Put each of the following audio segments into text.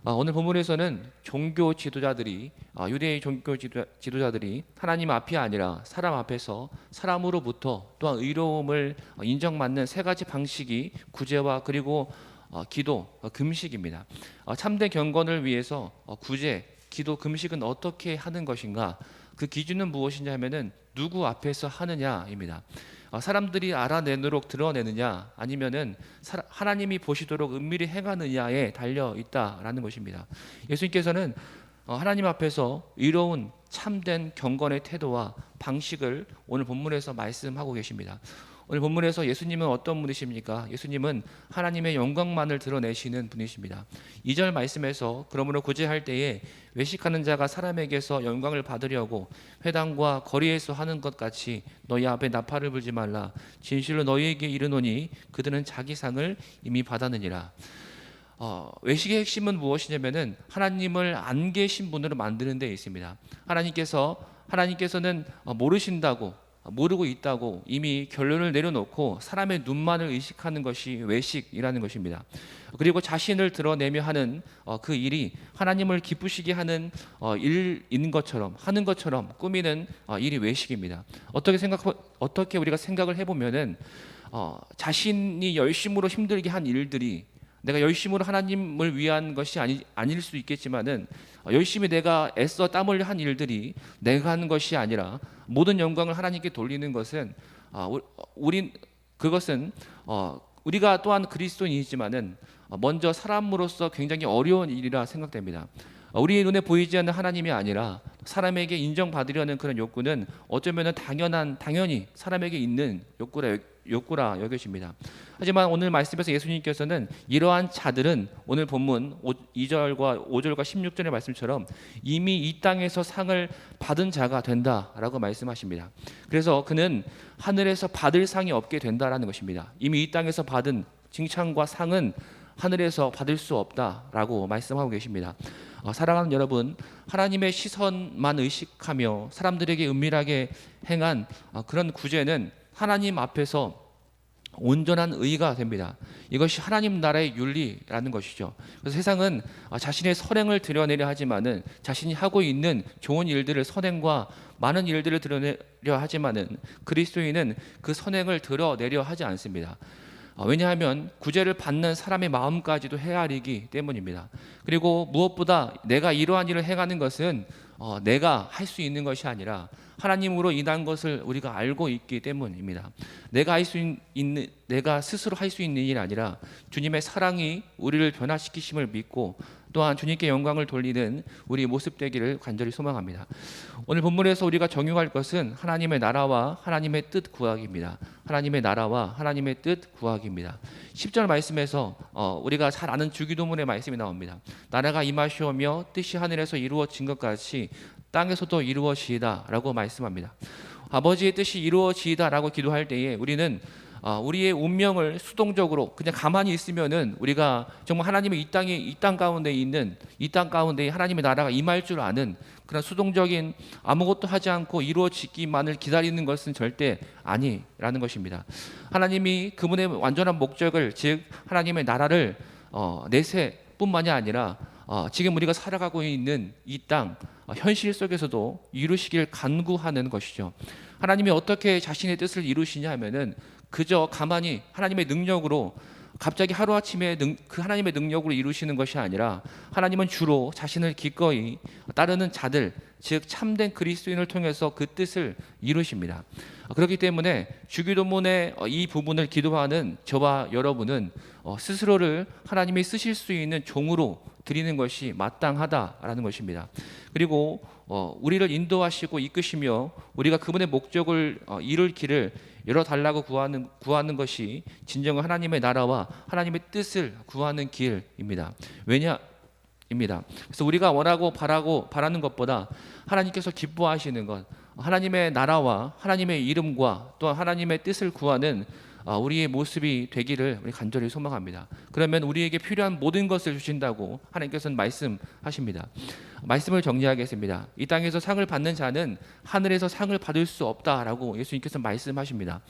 오늘 본문에서는 종교 지도자들이 유대의 종교 지도자들이 하나님 앞이 아니라 사람 앞에서 사람으로부터 또한 의로움을 인정받는 세 가지 방식이 구제와 그리고 기도, 금식입니다. 참된 경건을 위해서 구제, 기도, 금식은 어떻게 하는 것인가? 그 기준은 무엇이냐 하면은 누구 앞에서 하느냐입니다. 사람들이 알아내도록 드러내느냐 아니면은 하나님이 보시도록 은밀히 행하느냐에 달려 있다라는 것입니다. 예수님께서는 하나님 앞에서 의로운 참된 경건의 태도와 방식을 오늘 본문에서 말씀하고 계십니다. 오늘 본문에서 예수님은 어떤 분이십니까? 예수님은 하나님의 영광만을 드러내시는 분이십니다. 2절 말씀에서 그러므로 구제할 때에 외식하는 자가 사람에게서 영광을 받으려고 회당과 거리에서 하는 것 같이 너희 앞에 나팔을 불지 말라. 진실로 너희에게 이르노니 그들은 자기 상을 이미 받았느니라. 외식의 핵심은 무엇이냐면은 하나님을 안 계신 분으로 만드는 데 있습니다. 하나님께서는 모르고 있다고 이미 결론을 내려놓고 사람의 눈만을 의식하는 것이 외식이라는 것입니다. 그리고 자신을 드러내며 하는 그 일이 하나님을 기쁘시게 하는 일인 것처럼 하는 것처럼 꾸미는 일이 외식입니다. 어떻게 우리가 생각을 해보면은 자신이 열심으로 힘들게 한 일들이 내가 열심으로 하나님을 위한 것이 아닐 수 있겠지만은 열심히 내가 애써 땀 흘려 한 일들이 내가 하는 것이 아니라 모든 영광을 하나님께 돌리는 것은 그것은 우리가 또한 그리스도인이지만은 먼저 사람으로서 굉장히 어려운 일이라 생각됩니다. 우리의 눈에 보이지 않는 하나님이 아니라 사람에게 인정받으려는 그런 욕구는 어쩌면 당연히 사람에게 있는 욕구라 여겨집니다. 하지만 오늘 말씀에서 예수님께서는 이러한 자들은 오늘 본문 2절과 5절과 16절의 말씀처럼 이미 이 땅에서 상을 받은 자가 된다라고 말씀하십니다. 그래서 그는 하늘에서 받을 상이 없게 된다라는 것입니다. 이미 이 땅에서 받은 칭찬과 상은 하늘에서 받을 수 없다라고 말씀하고 계십니다. 사랑하는 여러분, 하나님의 시선만 의식하며 사람들에게 은밀하게 행한 그런 구제는 하나님 앞에서 온전한 의가 됩니다. 이것이 하나님 나라의 윤리라는 것이죠. 그래서 세상은 자신의 선행을 드러내려 하지만은 자신이 하고 있는 좋은 일들을 선행과 많은 일들을 드러내려 하지만은 그리스도인은 그 선행을 드러내려 하지 않습니다. 왜냐하면 구제를 받는 사람의 마음까지도 헤아리기 때문입니다. 그리고 무엇보다 내가 이러한 일을 행하는 것은 내가 할 수 있는 것이 아니라 하나님으로 인한 것을 우리가 알고 있기 때문입니다. 내가 스스로 할 수 있는 일이 아니라 주님의 사랑이 우리를 변화시키심을 믿고 또한 주님께 영광을 돌리는 우리 모습 되기를 간절히 소망합니다. 오늘 본문에서 우리가 정의할 것은 하나님의 나라와 하나님의 뜻 구하기입니다. 하나님의 나라와 하나님의 뜻 구하기입니다. 10절 말씀에서 우리가 잘 아는 주기도문의 말씀이 나옵니다. 나라가 임하시오며 뜻이 하늘에서 이루어진 것 같이 땅에서도 이루어지이다 라고 말씀합니다. 아버지의 뜻이 이루어지이다 라고 기도할 때에 우리는 우리의 운명을 수동적으로 그냥 가만히 있으면은 우리가 정말 하나님의 이 땅 가운데 하나님의 나라가 임할 줄 아는 그런 수동적인 아무것도 하지 않고 이루어지기만을 기다리는 것은 절대 아니라는 것입니다. 하나님이 그분의 완전한 목적을 즉 하나님의 나라를 내세뿐만이 아니라 지금 우리가 살아가고 있는 이 땅 현실 속에서도 이루시길 간구하는 것이죠. 하나님이 어떻게 자신의 뜻을 이루시냐 하면은 그저 가만히 하나님의 능력으로 갑자기 하루아침에 그 하나님의 능력으로 이루시는 것이 아니라 하나님은 주로 자신을 기꺼이 따르는 자들 즉 참된 그리스도인을 통해서 그 뜻을 이루십니다. 그렇기 때문에 주기도문의 이 부분을 기도하는 저와 여러분은 스스로를 하나님이 쓰실 수 있는 종으로 드리는 것이 마땅하다라는 것입니다. 그리고 우리를 인도하시고 이끄시며 우리가 그분의 목적을 이룰 길을 열어달라고 구하는 것이 진정한 하나님의 나라와 하나님의 뜻을 구하는 길입니다. 왜냐입니다. 그래서 우리가 원하고 바라는 것보다 하나님께서 기뻐하시는 것, 하나님의 나라와 하나님의 이름과 또 하나님의 뜻을 구하는 우리의 모습이 되기를 우리 간절히 소망합니다. 그러면 우리에게 필요한 모든 것을 주신다고 하나님께서는 말씀하십니다. 말씀을 정리하겠습니다. 이 땅에서 상을 받는 자는 하늘에서 상을 받을 수 없다라고 예수님께서 말씀하십니다.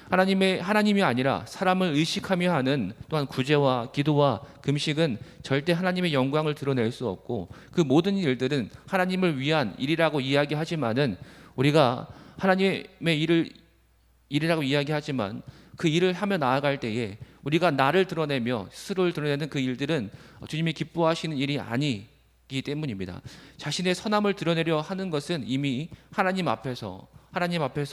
하나님이 아니라 사람을 의식하며 하는 또한 구제와 기도와 금식은 절대 하나님의 영광을 드러낼 수 없고, 그 모든 일들은 하나님을 위한 일이라고 이야기하지만은, 우리가 하나님의 일이라고 이야기하지만 그 일을 하며 나아갈 때에 우리가 나를 드러내며 스스로를 드러내는 그 일들은 주님이 기뻐하시는 일이 아니기 때문입니다. 자신의 선함을 드러내려 하는 것은 이미 하나님 앞에서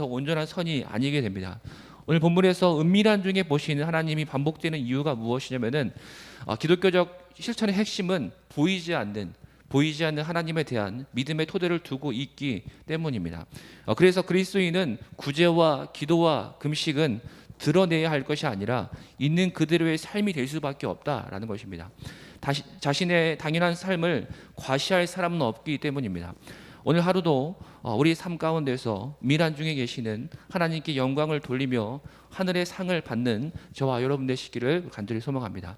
온전한 선이 아니게 됩니다. 오늘 본문에서 은밀한 중에 보시는 하나님이 반복되는 이유가 무엇이냐면은, 기독교적 실천의 핵심은 보이지 않는 하나님에 대한 믿음의 토대를 두고 있기 때문입니다. 그래서 그리스도인은 구제와 기도와 금식은 드러내야 할 것이 아니라 있는 그대로의 삶이 될 수밖에 없다라는 것입니다. 자신의 당연한 삶을 과시할 사람은 없기 때문입니다. 오늘 하루도 우리 삶 가운데서 미란 중에 계시는 하나님께 영광을 돌리며 하늘의 상을 받는 저와 여러분 되시기를 간절히 소망합니다.